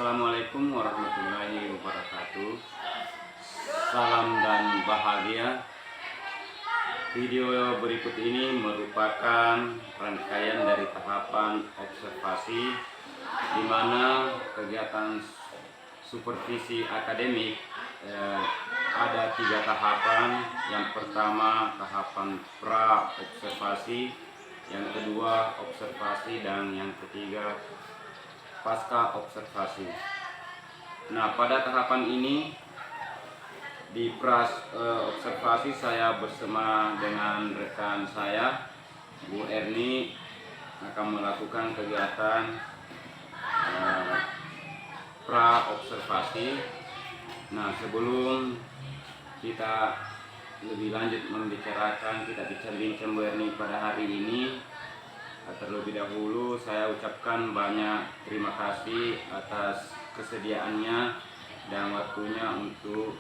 Assalamualaikum warahmatullahi wabarakatuh. Salam dan bahagia. Video berikut ini merupakan rangkaian dari tahapan observasi di mana kegiatan supervisi akademik ada 3 tahapan. Yang pertama tahapan pra observasi, yang kedua observasi, dan yang ketiga pasca observasi. Nah, pada tahapan ini di observasi saya bersama dengan rekan saya Bu Erni akan melakukan kegiatan pra observasi. Nah, sebelum kita lebih lanjut membicarakan, kita bincang-bincang Bu Erni pada hari ini, terlebih dahulu saya ucapkan banyak terima kasih atas kesediaannya dan waktunya untuk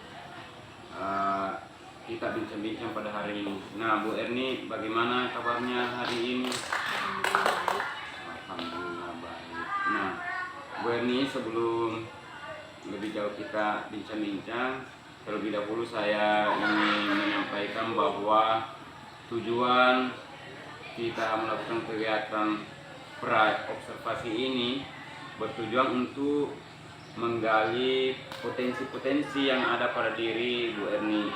kita bincang-bincang pada hari ini. Nah, Bu Erni, bagaimana kabarnya hari ini? Alhamdulillah baik. Nah, Bu Erni, sebelum lebih jauh kita bincang-bincang, terlebih dahulu saya ingin menyampaikan bahwa tujuan kita melakukan kegiatan pra observasi ini bertujuan untuk menggali potensi-potensi yang ada pada diri Bu Erni.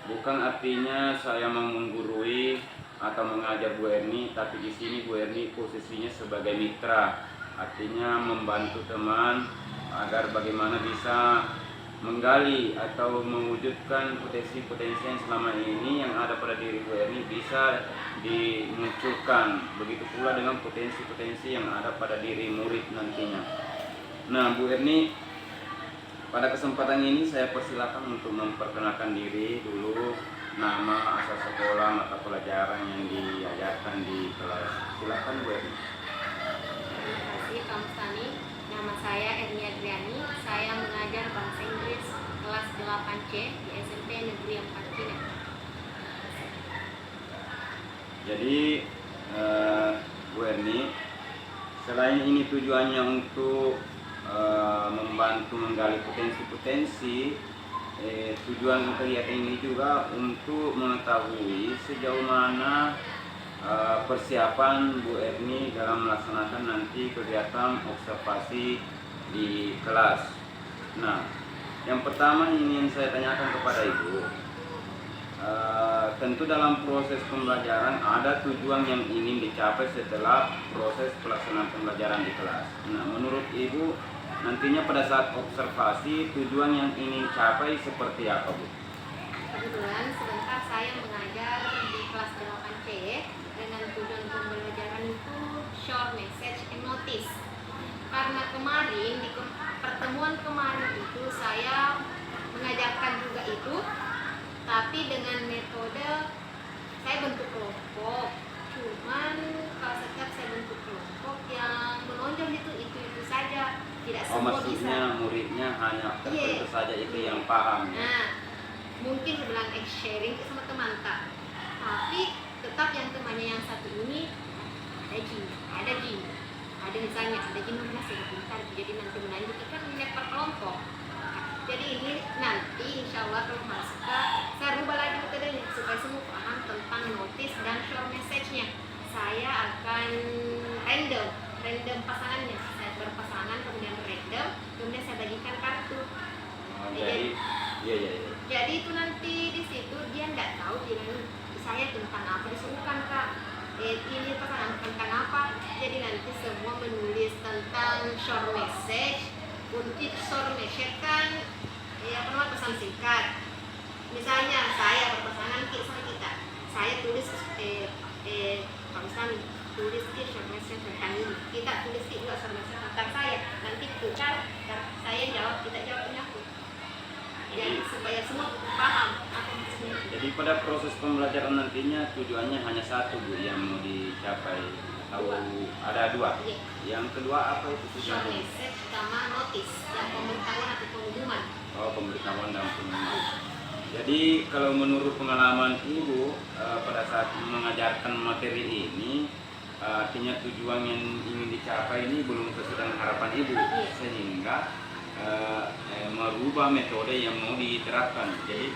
Bukan artinya saya mau menggurui atau mengajar Bu Erni, tapi di sini Bu Erni posisinya sebagai mitra, artinya membantu teman agar bagaimana bisa menggali atau mewujudkan potensi-potensi yang selama ini yang ada pada diri Bu Erni bisa dimunculkan. Begitu pula dengan potensi-potensi yang ada pada diri murid nantinya. Nah, Bu Erni, pada kesempatan ini saya persilakan untuk memperkenalkan diri dulu, nama, asal sekolah, mata pelajaran yang diajarkan di kelas. Silakan Bu Erni. Terima kasih Pak Mustani. Nama saya Erni Adriani. Saya mengajar bahasa Inggris kelas 8C di SMP Negeri 4 Cina. Jadi Bu Erni, selain ini tujuannya untuk membantu menggali potensi-potensi, tujuan kegiatan ini juga untuk mengetahui sejauh mana persiapan Bu Erni dalam melaksanakan nanti kegiatan observasi di kelas. Nah, yang pertama ingin saya tanyakan kepada Ibu, tentu dalam proses pembelajaran ada tujuan yang ingin dicapai setelah proses pelaksanaan pembelajaran di kelas. Nah, menurut Ibu, nantinya pada saat observasi tujuan yang ingin dicapai seperti apa, Bu? Kebetulan sebentar saya mengajar di kelas 8C dengan tujuan pembelajaran itu short message and notice. Karena kemarin di pertemuan kemarin itu saya mengajarkan juga itu, tapi dengan metode saya bentuk kelompok. Cuman kalau setiap saya bentuk kelompok yang menonjol itu saja, tidak semua maksudnya bisa. Muridnya hanya tertentu saja itu yang paham. Nah, mungkin sebelah sharing sama teman tak, tapi tetap yang temannya yang satu ini ada misalnya ada jin yang pintar, jadi nanti melanjutkan melihat per kelompok. Jadi ini nanti insya Allah kalau masuk saya rubah lagi metodenya supaya semua paham tentang notice dan short message-nya. Saya akan random pasangannya, saya berpasangan kemudian random, kemudian saya bagikan kartu. Jadi itu nanti di situ dia nggak tahu bilang saya tentang apa disuruhkan Kak. Ini pasangan tentang apa. Jadi nanti semua menulis tentang short message. Untuk short message kan pesan singkat. Misalnya saya berpasangan sama kita. Saya tulis Pak Mustani tulis short message tentang ini. Kita tulis juga short message tentang saya. Nanti tukar saya jawab, kita jawabnya aku. Jadi supaya semua paham apa maksudnya. Jadi pada proses pembelajaran nantinya tujuannya hanya satu, Bu, yang mau dicapai, atau ada 2? Iya. Yang kedua apa itu Short tujuannya? message sama notice, yang pemberitahuan atau pengumuman. Oh, pemberitahuan dan pengumuman. Jadi kalau menurut pengalaman Ibu pada saat mengajarkan materi ini, artinya tujuan yang ingin dicapai ini belum sesuai dengan harapan Ibu, sehingga merubah metode yang mau diterapkan. Jadi,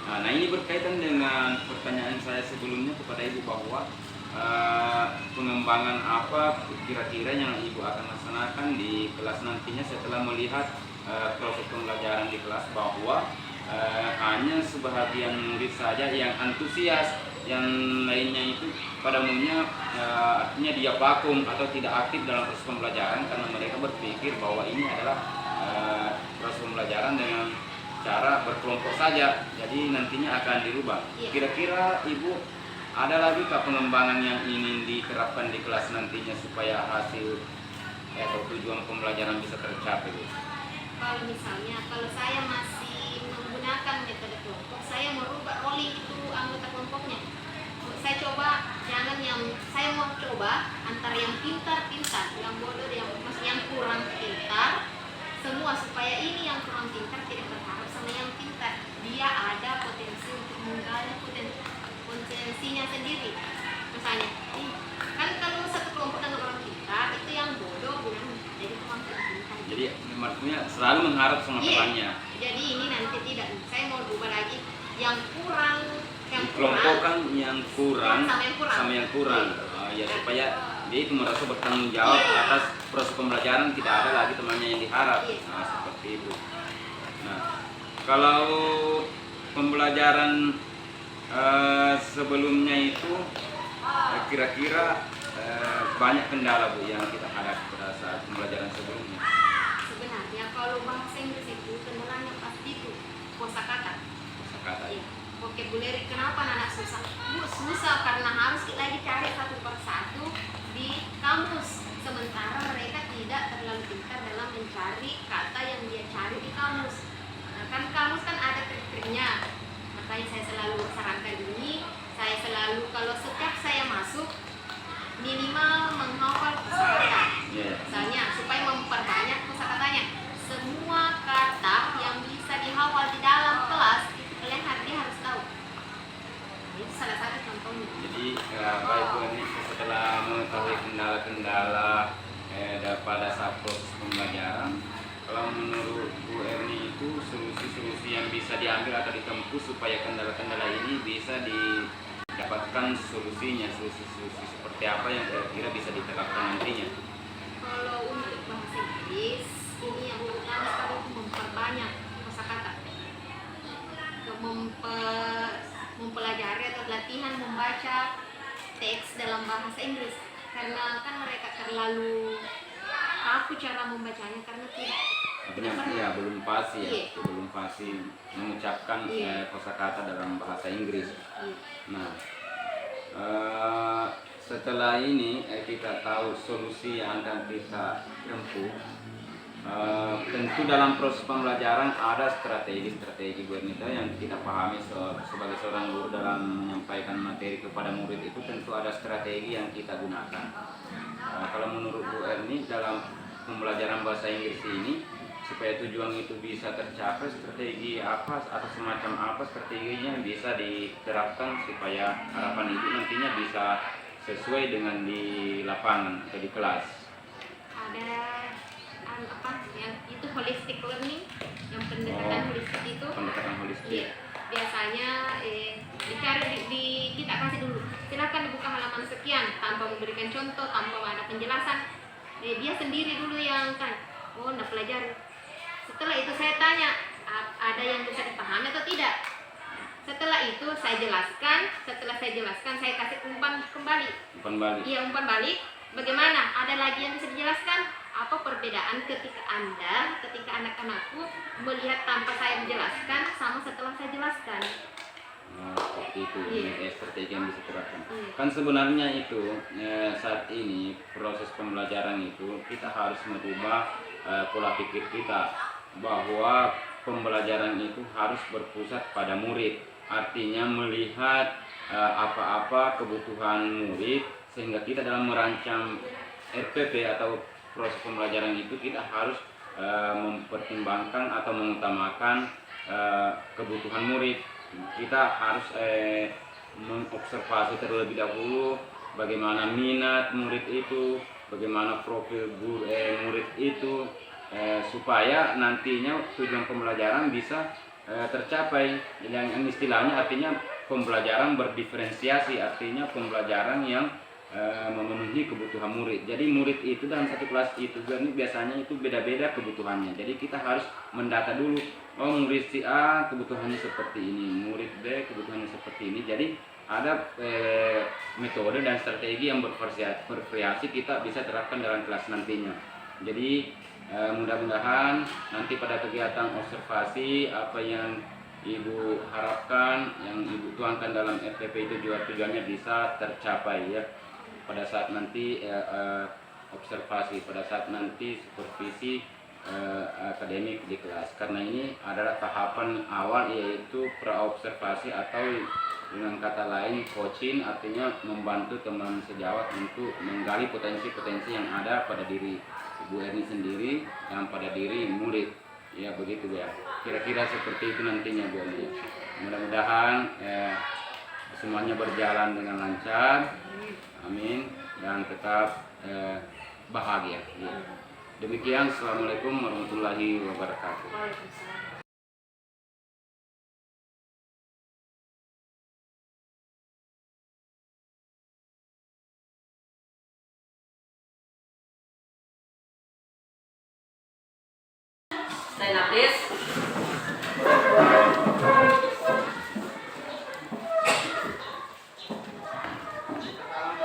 nah ini berkaitan dengan pertanyaan saya sebelumnya kepada Ibu bahwa pengembangan apa kira-kira yang Ibu akan laksanakan di kelas nantinya setelah melihat proses pembelajaran di kelas, bahwa hanya sebahagian murid saja yang antusias, yang lainnya itu pada umumnya artinya dia vakum atau tidak aktif dalam proses pembelajaran karena mereka berpikir bahwa ini adalah proses pembelajaran dengan cara berkelompok saja, jadi nantinya akan dirubah. Kira-kira Ibu ada lagi pengembangan yang ingin diterapkan di kelas nantinya supaya hasil atau tujuan pembelajaran bisa tercapai? Kalau misalnya, kalau saya masih menggunakan metode kelompok, saya merubah rolling itu anggota kelompoknya. Saya coba jangan yang saya mau coba antara yang pintar-pintar, yang bodoh, yang kurang pintar, semua, supaya ini yang kurang pintar tidak berharap sama yang pintar. Dia ada potensi untuk menggali potensinya sendiri. Misalnya, kan kalau satu kelompok dengan orang pintar, itu yang bodoh bilang jadi kurang pintar. Jadi maksudnya selalu mengharap sama temannya. Jadi ini nanti tidak, saya mau ubah lagi yang kurang, kelompokkan yang kurang sama yang kurang. Ya supaya dia itu merasa bertanggung jawab atas proses pembelajaran, tidak ada lagi temannya yang diharap. Nah, seperti itu. Nah, kalau pembelajaran sebelumnya itu kira-kira banyak kendala Bu yang kita hadapi pada saat pembelajaran sebelumnya. Sebenarnya kalau bahasa Inggris itu kendalanya pasti itu kosakata. Iya. Vocabulary, kenapa anak susah? Bu, susah karena harus kita dicari satu persatu di kamus. Sementara mereka tidak terlalu pintar dalam mencari kata yang dia cari di kamus. Nah, kan kamus kan ada trik-triknya. Makanya saya selalu sarankan ini, saya selalu kalau setiap saya masuk minimal menghafal kosakata. Misalnya supaya memperbanyak kosakatanya. Semua kata yang bisa dihafal di dalam kelas itu kalian harus tahu. Itu salah satu contohnya. Jadi baik Bu ini setelah mengetahui kendala-kendala pada saat proses pembelajaran, kalau menurut Bu Erni itu solusi-solusi yang bisa diambil atau ditempuh supaya kendala-kendala ini bisa didapatkan solusinya, solusi-solusi seperti apa yang kira-kira bisa diterapkan nantinya? Kalau untuk bahasa Inggris ini yang pertama sekali itu memperbanyak kosakata, mempelajari atau latihan membaca teks dalam bahasa Inggris, karena kan mereka terlalu kaku cara membacanya karena belum pasti belum pasti mengucapkan kosakata dalam bahasa Inggris. Nah, setelah ini kita tahu solusi yang akan kita tempuh. Tentu dalam proses pembelajaran ada strategi Bu Ernita yang kita pahami sebagai seorang guru dalam menyampaikan materi kepada murid itu tentu ada strategi yang kita gunakan. Kalau menurut Bu Erni dalam pembelajaran bahasa Inggris ini supaya tujuan itu bisa tercapai, strategi apa atau semacam apa strateginya yang bisa diterapkan supaya harapan itu nantinya bisa sesuai dengan di lapangan atau di kelas? Ada yang itu holistic learning, yang pendekatan holistik itu. Pendekatan holistik. Biasanya dicari kita kasih dulu. Silakan dibuka halaman sekian tanpa memberikan contoh, tanpa ada penjelasan. Dia sendiri dulu yang kan, nak pelajari. Setelah itu saya tanya, ada yang bisa dipahami atau tidak? Setelah itu saya jelaskan. Setelah saya jelaskan, saya kasih umpan kembali. Umpan balik. Iya, umpan balik. Bagaimana? Ada lagi yang bisa dijelaskan? Apa perbedaan ketika anak-anakku melihat tanpa saya menjelaskan sama setelah saya jelaskan? Seperti itu, strategi yang bisa diterapkan. Kan sebenarnya itu saat ini proses pembelajaran itu kita harus merubah pola pikir kita bahwa pembelajaran itu harus berpusat pada murid. Artinya melihat apa-apa kebutuhan murid sehingga kita dalam merancang RPP atau proses pembelajaran itu kita harus mempertimbangkan atau mengutamakan kebutuhan murid. Kita harus mengobservasi terlebih dahulu bagaimana minat murid itu, bagaimana profil murid itu, supaya nantinya tujuan pembelajaran bisa tercapai. Yang istilahnya artinya pembelajaran berdiferensiasi, artinya pembelajaran yang memenuhi kebutuhan murid. Jadi murid itu dalam satu kelas itu biasanya itu beda-beda kebutuhannya. Jadi kita harus mendata dulu, oh murid si A kebutuhannya seperti ini, murid B kebutuhannya seperti ini. Jadi ada metode dan strategi yang bervariasi kita bisa terapkan dalam kelas nantinya. Jadi mudah-mudahan nanti pada kegiatan observasi apa yang Ibu harapkan, yang Ibu tuangkan dalam RTP itu juga tujuannya bisa tercapai ya. Pada saat nanti observasi, pada saat nanti supervisi akademik di kelas. Karena ini adalah tahapan awal, yaitu pra-observasi atau dengan kata lain coaching, artinya membantu teman sejawat untuk menggali potensi-potensi yang ada pada diri Ibu Erni sendiri dan pada diri murid. Ya begitu ya. Kira-kira seperti itu nantinya Bu Erni. Mudah-mudahan semuanya berjalan dengan lancar. Amin. Dan tetap bahagia. Ya. Demikian. Assalamualaikum warahmatullahi wabarakatuh. Waalaikumsalam. Stand up, please.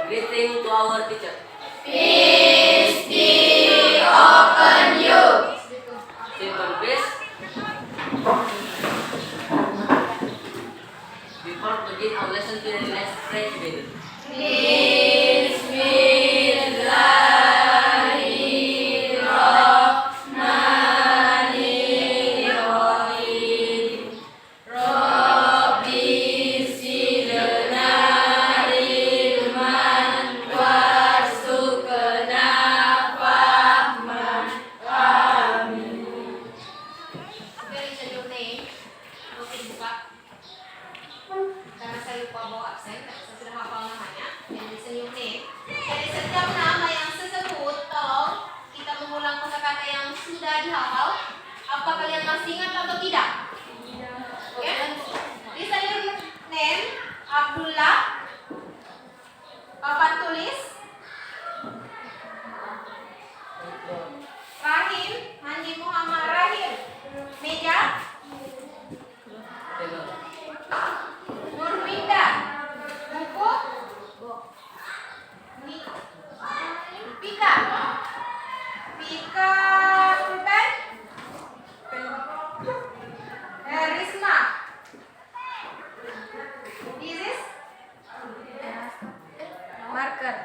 Greeting to our teacher. Peace be upon you. Sit on, please. Before begin our lesson today, let's pray together. Very your name. Oke dibuka. Karena saya lupa bawa absen, saya sudah hafal namanya. Dan listen your name. Dari setiap nama yang saya sebut, tolong kita mengulang kata-kata yang sudah dihafal. Apa kalian masih ingat atau tidak? Oke. Listen your name. Abdullah. Papan tulis. Rahim. Handi Muhammad Rahim. Meja. Nurminda. Buku. Pika. Pika pulpen. Risma. This is marker.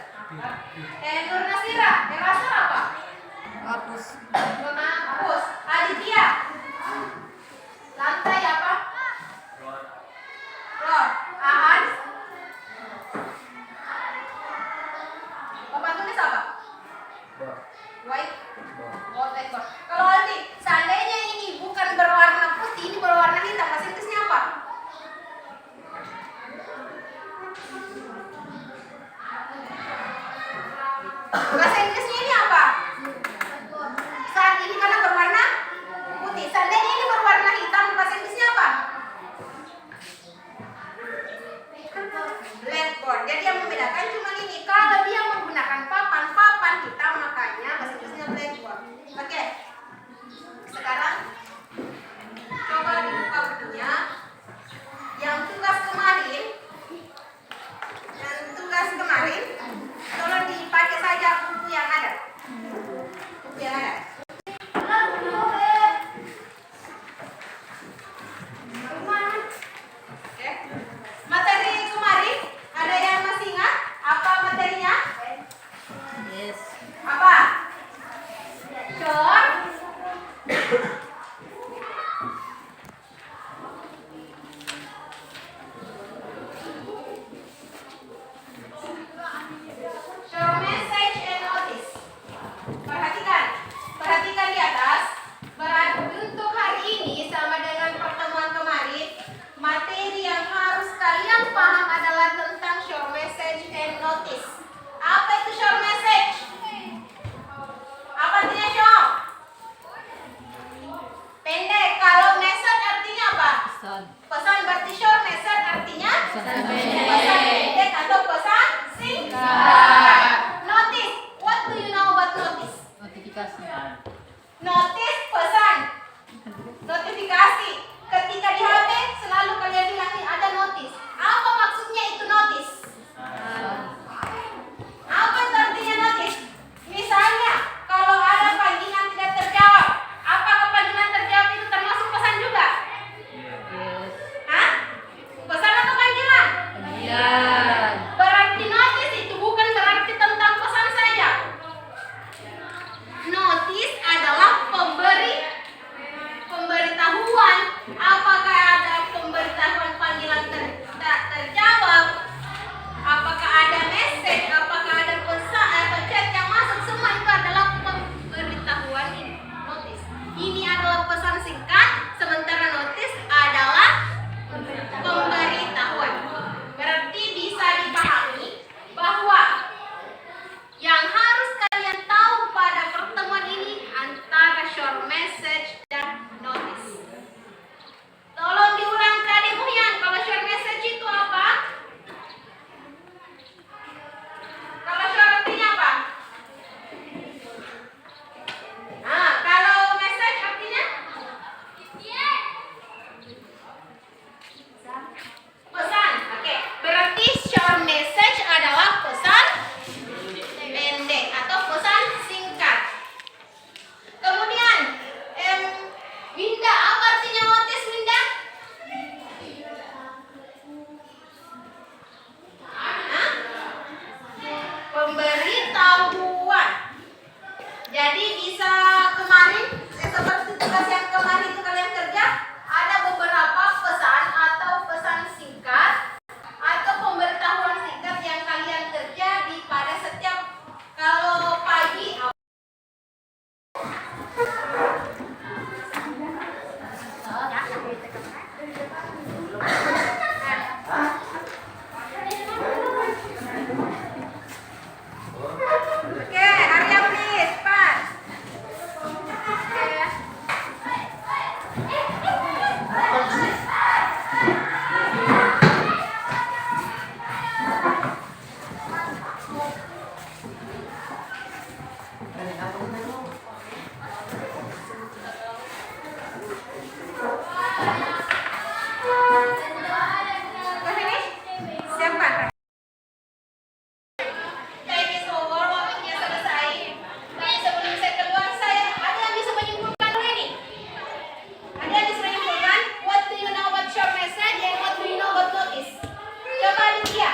Pesan berarti short message artinya pesan pendek atau pesan singkat. Notice. What do you know about notice? Notifikasi. Notice pesan. Notifikasi. Ketika di HP selalu kalian bilang ada notice. Apa maksudnya itu notice? Apa itu artinya notice? Misalnya kalau ada panggilan tidak terjawab, apakah panggilan terjawab itu termasuk pesan juga? Hah? Pesan atau panggilan? Berarti notice itu bukan berarti tentang pesan saja. Notice adalah pemberitahuan. Apakah ada pemberitahuan panggilan tak terjawab? Apakah ada message? Apakah ada pesan atau chat yang masuk? Semua itu adalah pemberitahuan ini. Notice. Ini adalah pesan singkat, sementara notice adalah pemberitahuan. Berarti bisa dipahami bahwa yang harus kalian tahu pada pertemuan ini antara short message dan notice. Tolong diulang Kak Demuyan, kalau short message itu apa? Kalau short artinya apa? Kalau message artinya? Pesan. Oke, berarti short message adalah pesan pendek atau pesan singkat. Kemudian, Winda, apa artinya notice, Winda? Hah? Pemberitahuan. Jadi bisa kemarin, seperti tugas yang kemarin itu kalian kerja, ada beberapa pesan atau pesan singkat atau pemberitahuan singkat yang kalian kerja di pada setiap kalau pagi. Oke, Arya please, pas. Udah finish? Siapa? Time is over, waktunya selesai. Tapi sebelum saya keluar, ada yang bisa menyimpulkan ini? Ada yang bisa menyimpulkan? What do you know about short message and what do you know about notice? Coba Aditya.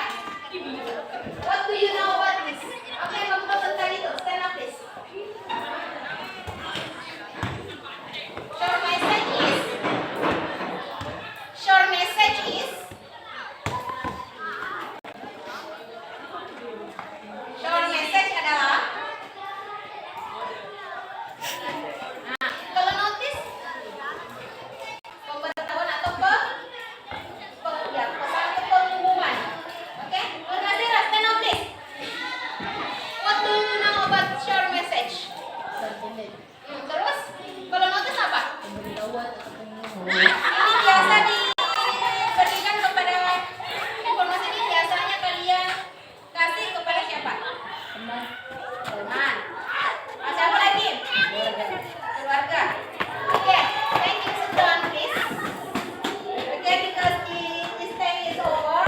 What do you know about this? Apa yang kamu tahu tentang itu? Stand up please. Short message is Short message adalah kalau notice pemberitahuan atau pesan atau pengumuman. Oke, Nazira, stand up please. What do you know about short message? Terus kalau notice apa? Ini biasa diberikan kepada informasi ini biasanya kalian kasih kepada siapa? Teman. Siapa lagi? Keluarga. Oke, thank you Sultan please. Oke, because this time is over.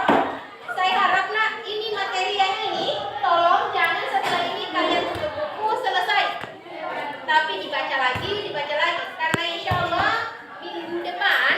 Saya harap nak ini materi yang ini tolong jangan setelah ini kalian tutup buku selesai. Tapi dibaca lagi karena insya Allah minggu depan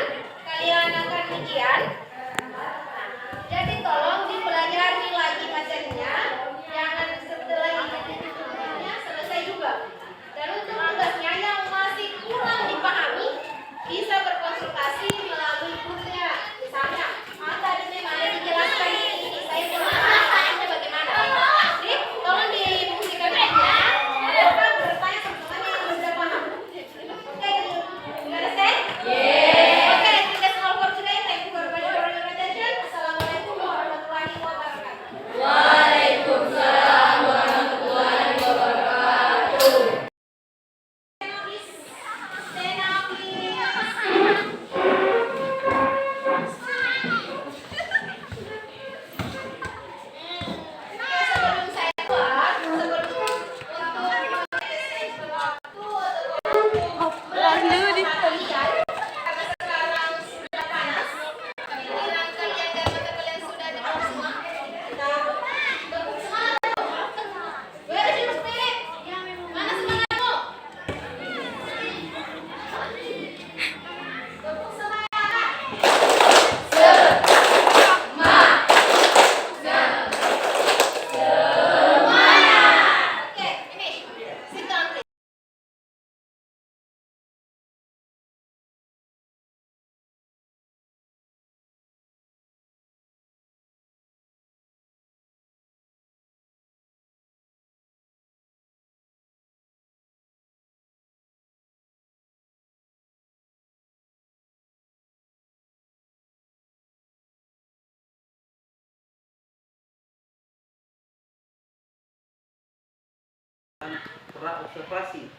pra observasi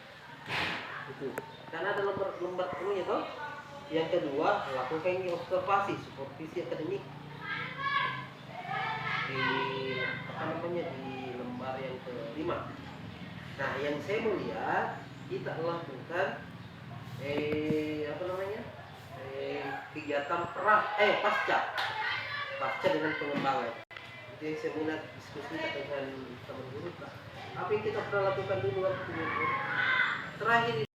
itu karena ada lembar penuhnya toh. Yang kedua, lakukan observasi supervisi akademik di di lembar yang kelima. Nah, yang saya mau lihat kita lakukan kegiatan pasca dengan pengembangan. Itu yang saya mau lihat diskusi dengan teman guru. Apa yang kita pernah lakukan dulu waktu terakhir